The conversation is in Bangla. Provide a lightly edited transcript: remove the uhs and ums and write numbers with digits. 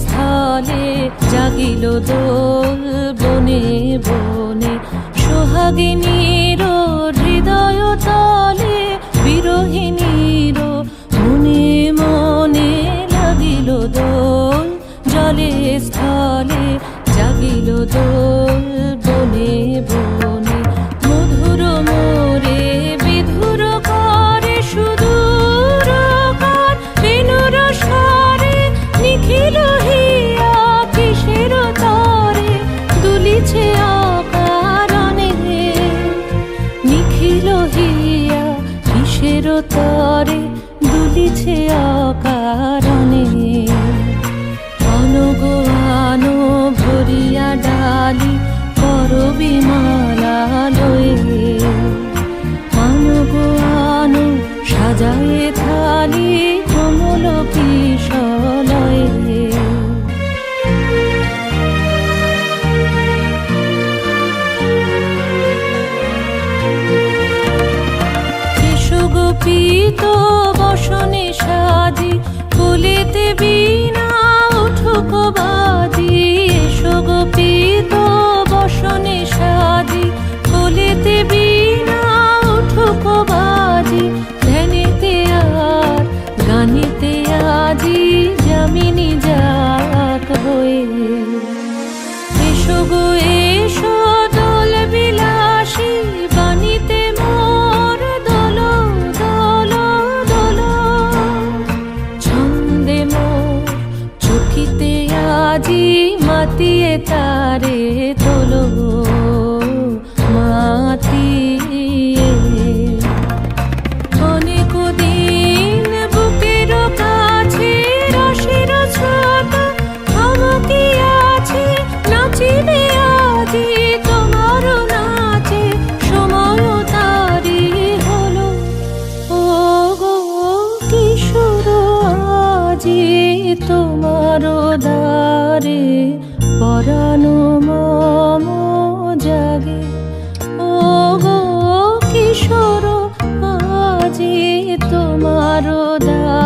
স্থলে জাগিল দোল বনে বনে, সোহাগিনীর হৃদয় তলে বিরহিণীর মনে মনে লাগিল দোল। জলে স্থলে জাগিল দোল বনে বনে, মধুর মোরে বিধুর করে সুদূর কার বেণুর স্বরে, নিখিল হিয়া কিসের তরে দুলিছে অকারণে, নিখিল হিয়া কিসের তরে দুলিছে অকারণে। আনো আনো ভরিয়া ডালি করবি মালা লয়ে, আনো আনো সাজায়ে থালি কমল কিশলয়ে। এসো গোপীত বসনে সাজি, কোলেতে বীণা উঠুক বাজি। এসো গোপীত বসনে সাজি, কোলেতে বীণা উঠুক বাজি। ধ্যানেতে আর গানেতে আজি যামিনী যাক হয়ে। এসো গো এসো দোল বিলাসী, বাণীতে মোর দোল দোল দোল। ছন্দে মোর চকিতে আজি মাতিয়ে তারে তোলো মাতিয়ে। অনেক দিন বুকের কাছে রসের ছোট থমকি আছে, নাচিবে আজি তোমার নাচে সময় তারি হলো। ও গো কিশোর আজি তোমার দ্বারে পরানো মম জাগে। ও গো কিশোর আজি তোমার দ্বারে